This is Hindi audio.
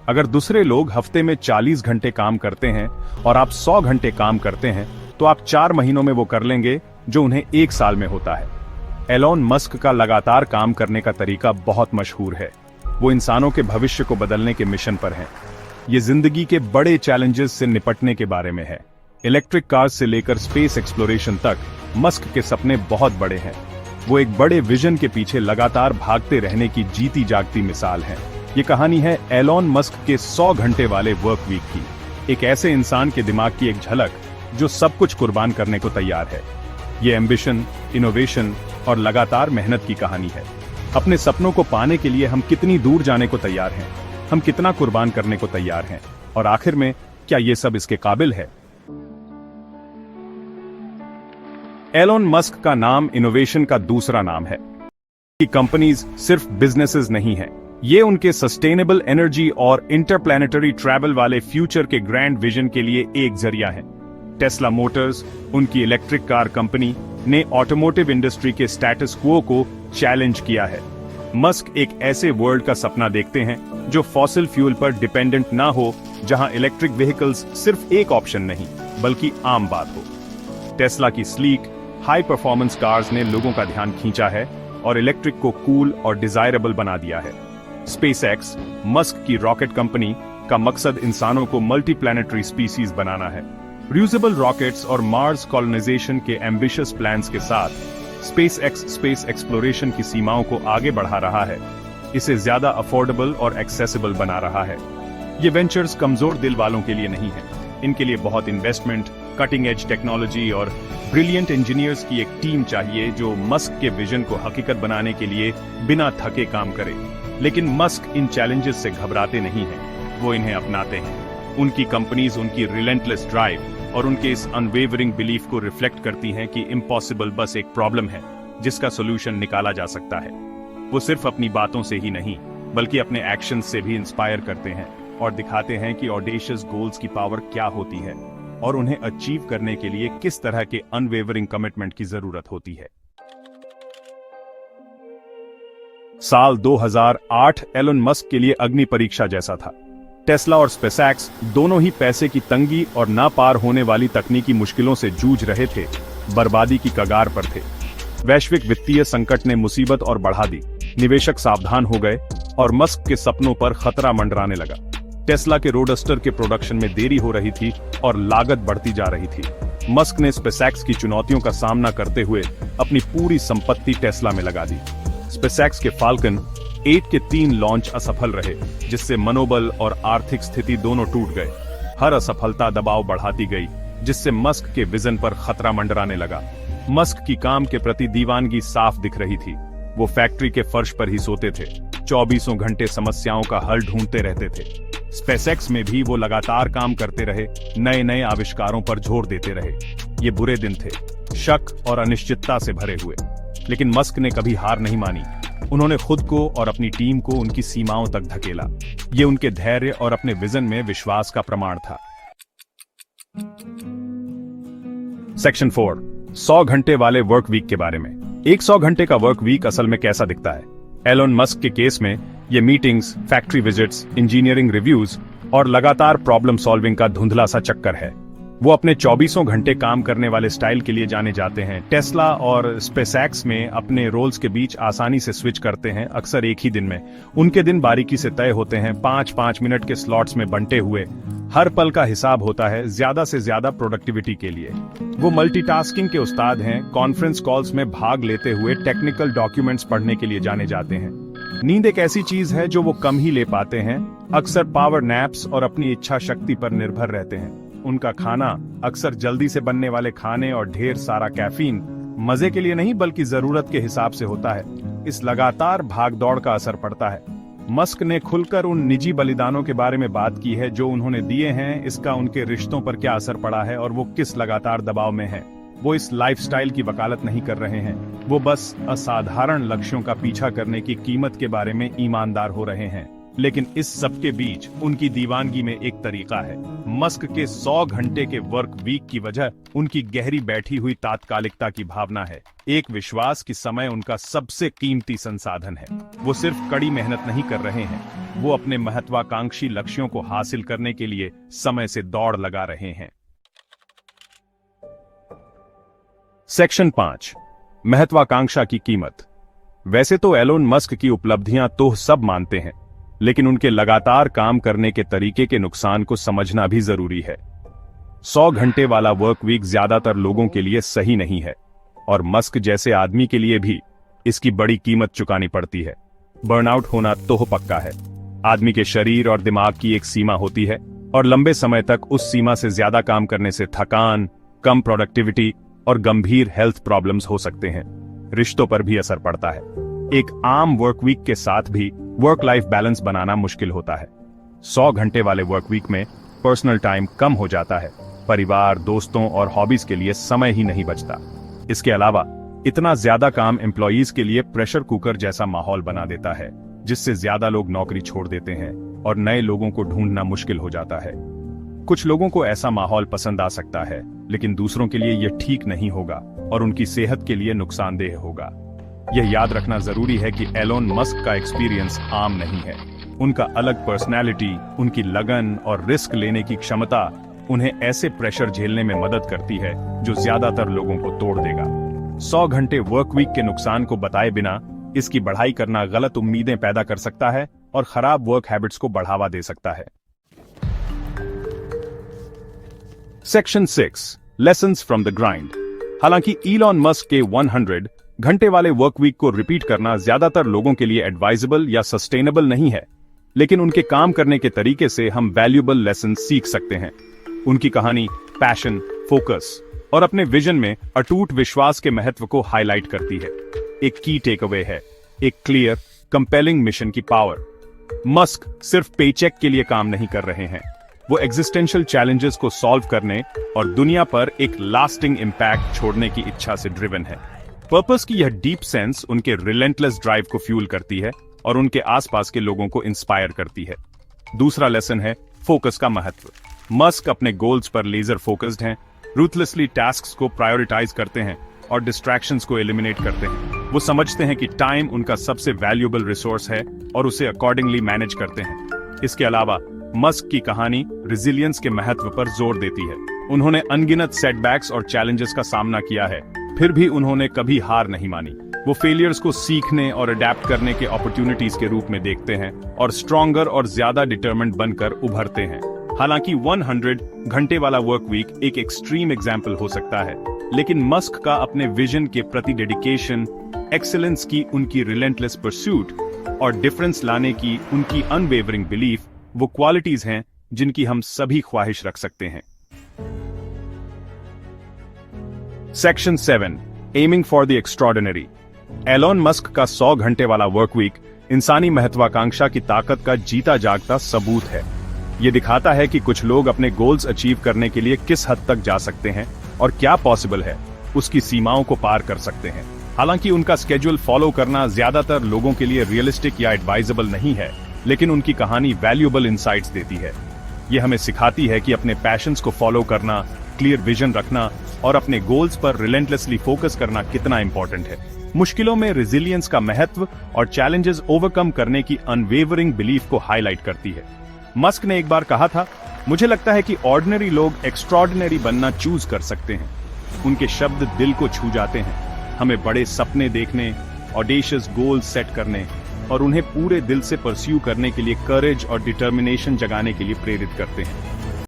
अगर दूसरे लोग हफ्ते में 40 घंटे काम करते हैं और आप 100 घंटे काम करते हैं तो आप 4 महीनों में वो कर लेंगे जो उन्हें 1 साल में होता है। एलोन मस्क का लगातार काम करने का तरीका बहुत मशहूर है। वो इंसानों के भविष्य को बदलने के मिशन पर हैं। ये जिंदगी के बड़े चैलेंजेस से निपटने के बारे में है। इलेक्ट्रिक कार्स से लेकर स्पेस एक्सप्लोरेशन तक मस्क के सपने बहुत बड़े हैं। वो एक बड़े विजन के पीछे लगातार भागते रहने की जीती जागती मिसाल है। ये कहानी है एलोन मस्क के 100 घंटे वाले वर्क वीक की, एक ऐसे इंसान के दिमाग की एक झलक जो सब कुछ कुर्बान करने को तैयार है। ये एम्बिशन, इनोवेशन और लगातार मेहनत की कहानी है। अपने सपनों को पाने के लिए हम कितनी दूर जाने को तैयार हैं, हम कितना कुर्बान करने को तैयार हैं, और आखिर में क्या ये सब इसके काबिल है? एलोन मस्क का नाम इनोवेशन का दूसरा नाम है। ये कंपनीज सिर्फ बिजनेसेस नहीं है, ये उनके सस्टेनेबल एनर्जी और इंटरप्लैनेटरी ट्रैवल वाले फ्यूचर के ग्रैंड विजन के लिए एक जरिया है। टेस्ला मोटर्स, उनकी इलेक्ट्रिक कार कंपनी, ने ऑटोमोटिव इंडस्ट्री के स्टेटस क्वो को चैलेंज किया है। मस्क एक ऐसे वर्ल्ड का सपना देखते हैं जो फॉसिल फ्यूल पर डिपेंडेंट ना हो, जहां इलेक्ट्रिक व्हीकल्स सिर्फ एक ऑप्शन नहीं बल्कि आम बात हो। टेस्ला की स्लीक, हाई परफॉर्मेंस कार्स ने लोगों का ध्यान खींचा है और इलेक्ट्रिक को कूल और डिजायरेबल बना दिया है। स्पेसएक्स, मस्क की रॉकेट कंपनी, का मकसद इंसानों को मल्टीप्लैनेटरी स्पीसीज बनाना है। रियूजेबल रॉकेट्स और मार्स कॉलोनाइजेशन के एम्बिशियस प्लान्स के साथ स्पेसएक्स स्पेस एक्सप्लोरेशन की सीमाओं को आगे बढ़ा रहा है, इसे ज्यादा अफोर्डेबल और एक्सेसिबल बना रहा है। ये वेंचर्स कमजोर दिल वालों के लिए नहीं है। इनके लिए बहुत इन्वेस्टमेंट, कटिंग एज टेक्नोलॉजी और ब्रिलियंट इंजीनियर्स की एक टीम चाहिए जो मस्क के विजन को हकीकत बनाने के लिए बिना थके काम करे। लेकिन मस्क इन चैलेंजेस से घबराते नहीं हैं, वो इन्हें अपनाते हैं। उनकी कंपनीज उनकी रिलेंटलेस ड्राइव और उनके इस अनवेवरिंग बिलीफ को रिफ्लेक्ट करती हैं कि इम्पॉसिबल बस एक प्रॉब्लम है जिसका सोल्यूशन निकाला जा सकता है। वो सिर्फ अपनी बातों से ही नहीं बल्कि अपने एक्शन से भी इंस्पायर करते हैं और दिखाते हैं कि ऑडेशियस गोल्स की पावर क्या होती है और उन्हें अचीव करने के लिए किस तरह के अनवेवरिंग कमिटमेंट की जरूरत होती है। साल 2008 एलोन मस्क के लिए अग्नि परीक्षा जैसा था। टेस्ला और स्पेसएक्स दोनों ही पैसे की तंगी और ना पार होने वाली तकनीकी मुश्किलों से जूझ रहे थे, बर्बादी की कगार पर थे। वैश्विक वित्तीय संकट ने मुसीबत और बढ़ा दी, निवेशक सावधान हो गए और मस्क के सपनों पर खतरा मंडराने लगा। टेस्ला के रोडस्टर के प्रोडक्शन में देरी हो रही थी और लागत बढ़ती जा रही थी। मस्क ने स्पेसएक्स की चुनौतियों का सामना करते हुए अपनी पूरी संपत्ति टेस्ला में लगा दी। स्पेसएक्स के फाल्कन 8 के 3 लॉन्च असफल रहे, जिससे मनोबल और आर्थिक स्थिति दोनों टूट गए। हर असफलता दबाव बढ़ाती गई, जिससे मस्क के विजन पर खतरा मंडराने लगा। मस्क की काम के प्रति दीवानगी साफ दिख रही थी। वो फैक्ट्री के फर्श पर ही सोते थे, 24 घंटे समस्याओं का हल ढूंढते रहते थे। स्पेसएक्स में भी वो लगातार काम करते रहे, नए नए आविष्कारों पर जोर देते रहे। ये बुरे दिन थे, शक और अनिश्चितता से भरे हुए, लेकिन मस्क ने कभी हार नहीं मानी। उन्होंने खुद को और अपनी टीम को उनकी सीमाओं तक धकेला। ये उनके धैर्य और अपने विजन में विश्वास का प्रमाण था। सेक्शन 4, 100 घंटे वाले वर्क वीक के बारे में। एक 100 घंटे का वर्क वीक असल में कैसा दिखता है? एलोन मस्क के केस में ये meetings, factory visits, engineering reviews और लगातार प्रॉब्लम सॉल्विंग का धुंधला सा चक्कर है। वो अपने 24 घंटे काम करने वाले स्टाइल के लिए जाने जाते हैं। टेस्ला और स्पेसएक्स में अपने रोल्स के बीच आसानी से स्विच करते हैं, अक्सर एक ही दिन में। उनके दिन बारीकी से तय होते हैं, 5-5 मिनट के स्लॉट्स में बंटे हुए। हर पल का हिसाब होता है, ज्यादा से ज्यादा प्रोडक्टिविटी के लिए। वो मल्टीटास्किंग के उस्ताद हैं, कॉन्फ्रेंस कॉल्स में भाग लेते हुए टेक्निकल डॉक्यूमेंट्स पढ़ने के लिए जाने जाते हैं। नींद एक ऐसी चीज है जो वो कम ही ले पाते हैं, अक्सर पावर नैप्स और अपनी इच्छा शक्ति पर निर्भर रहते हैं। उनका खाना अक्सर जल्दी से बनने वाले खाने और ढेर सारा कैफीन मजे के लिए नहीं बल्कि जरूरत के हिसाब से होता है। इस लगातार भागदौड़ का असर पड़ता है। मस्क ने खुलकर उन निजी बलिदानों के बारे में बात की है जो उन्होंने दिए हैं, इसका उनके रिश्तों पर क्या असर पड़ा है और वो किस लगातार दबाव में है। वो इस लाइफस्टाइल की वकालत नहीं कर रहे हैं, वो बस असाधारण लक्ष्यों का पीछा करने की कीमत के बारे में ईमानदार हो रहे हैं। लेकिन इस सब के बीच उनकी दीवानगी में एक तरीका है। मस्क के 100 घंटे के वर्क वीक की वजह उनकी गहरी बैठी हुई तात्कालिकता की भावना है, एक विश्वास कि समय उनका सबसे कीमती संसाधन है। वो सिर्फ कड़ी मेहनत नहीं कर रहे हैं, वो अपने महत्वाकांक्षी लक्ष्यों को हासिल करने के लिए समय से दौड़ लगा रहे हैं। सेक्शन 5, महत्वाकांक्षा की कीमत। वैसे तो एलोन मस्क की उपलब्धियां तो सब मानते हैं, लेकिन उनके लगातार काम करने के तरीके के नुकसान को समझना भी जरूरी है। 100 घंटे वाला वर्क वीक ज्यादातर लोगों के लिए सही नहीं है, और मस्क जैसे आदमी के लिए भी इसकी बड़ी कीमत चुकानी पड़ती है। बर्नआउट होना तो पक्का है। आदमी के शरीर और दिमाग की एक सीमा होती है, और लंबे समय तक उस सीमा से ज्यादा काम करने से थकान, कम प्रोडक्टिविटी और गंभीर हेल्थ प्रॉब्लम्स हो सकते हैं। रिश्तों पर भी असर पड़ता है। एक आम वर्क वीक के साथ भी वर्क लाइफ बैलेंस बनाना मुश्किल होता है। 100 घंटे वाले वर्क वीक में पर्सनल टाइम कम हो जाता है, परिवार, दोस्तों और हॉबीज के लिए समय ही नहीं बचता। इसके अलावा इतना ज्यादा काम एम्प्लॉयज के लिए प्रेशर कुकर जैसा माहौल बना देता है, जिससे ज्यादा लोग नौकरी छोड़ देते हैं और नए लोगों को ढूंढना मुश्किल हो जाता है। कुछ लोगों को ऐसा माहौल पसंद आ सकता है, लेकिन दूसरों के लिए यह ठीक नहीं होगा और उनकी सेहत के लिए नुकसानदेह होगा। यह याद रखना जरूरी है कि एलोन मस्क का एक्सपीरियंस आम नहीं है। उनका अलग पर्सनैलिटी, उनकी लगन और रिस्क लेने की क्षमता उन्हें ऐसे प्रेशर झेलने में मदद करती है जो ज्यादातर लोगों को तोड़ देगा। 100 घंटे वर्क वीक के नुकसान को बताए बिना इसकी बढ़ाई करना गलत उम्मीदें पैदा कर सकता है और खराब वर्क हैबिट्स को बढ़ावा दे सकता है। Section 6, lessons from the grind. हालांकि इलॉन मस्क के 100 घंटे वाले वर्क वीक को रिपीट करना ज्यादातर लोगों के लिए एडवाइजेबल या सस्टेनेबल नहीं है, लेकिन उनके काम करने के तरीके से हम वैल्यूएबल लेसन सीख सकते हैं। उनकी कहानी पैशन, फोकस और अपने विजन में अटूट विश्वास के महत्व को हाईलाइट करती है। एक की टेकअवे है, एक क्लियर, कंपेलिंग मिशन की पावर। मस्क सिर्फ पेचेक के लिए काम नहीं कर रहे हैं, वो एग्जिस्टेंशियल चैलेंजेस को सॉल्व करने और दुनिया पर एक लास्टिंग इंपैक्ट छोड़ने की इच्छा से ड्रिवन है। पर्पस की यह डीप सेंस उनके रिलेंटलेस ड्राइव को फ्यूल करती है और उनके आसपास के लोगों को इंस्पायर करती है। दूसरा लेसन है फोकस का महत्व। मस्क अपने गोल्स पर लेजर फोकस्ड हैं, रूथलेसली टास्क्स को प्रायोरिटाइज करते हैं और डिस्ट्रैक्शंस को एलिमिनेट करते हैं। वो समझते हैं कि टाइम उनका सबसे वैल्यूएबल रिसोर्स है और उसे अकॉर्डिंगली मैनेज करते हैं। इसके अलावा मस्क की कहानी रेजिलियंस के महत्व पर जोर देती है। उन्होंने अनगिनत सेटबैक्स और चैलेंजेस का सामना किया है, फिर भी उन्होंने कभी हार नहीं मानी। वो फेलियर्स को सीखने और अडेप्ट करने के अपॉर्चुनिटीज के रूप में देखते हैं और स्ट्रॉन्गर और ज्यादा डिटरमिन्ड बनकर उभरते हैं। हालांकि 100 घंटे वाला वर्क वीक एक एक्सट्रीम एग्जाम्पल हो सकता है, लेकिन मस्क का अपने विजन के प्रति डेडिकेशन, एक्सीलेंस की उनकी रिलेंटलेस परस्यूट और डिफरेंस लाने की उनकी अनवेवरिंग बिलीफ वो क्वालिटीज हैं जिनकी हम सभी ख्वाहिश रख सकते हैं। Section 7, aiming for the extraordinary. Elon Musk का 100 घंटे वाला वर्क वीक इंसानी महत्वाकांक्षा की ताकत का जीता जागता सबूत है। यह दिखाता है कि कुछ लोग अपने गोल्स अचीव करने के लिए किस हद तक जा सकते हैं और क्या पॉसिबल है, उसकी सीमाओं को पार कर सकते हैं। हालांकि उनका स्केड्यूल फॉलो करना ज्यादातर लोगों के लिए रियलिस्टिक या एडवाइजेबल नहीं है, लेकिन उनकी कहानी वैल्यूएबल इंसाइट्स देती है। यह हमें सिखाती है कि अपने पैशंस को फॉलो करना, क्लियर विजन रखना और अपने गोल्स पर रिलेंटलेसली फोकस करना कितना इंपॉर्टेंट है। मुश्किलों में रेजिलियंस का महत्व और चैलेंजेस ओवरकम करने की अनवेवरिंग बिलीफ को हाईलाइट करती है। मस्क ने एक बार कहा था, मुझे लगता है कि ऑर्डिनरी लोग एक्स्ट्रॉर्डिनरी बनना चूज कर सकते हैं। उनके शब्द दिल को छू जाते हैं, हमें बड़े सपने देखने, ऑडेशियस गोल सेट करने और उन्हें पूरे दिल से परस्यू करने के लिए करेज और डिटर्मिनेशन जगाने के लिए प्रेरित करते हैं।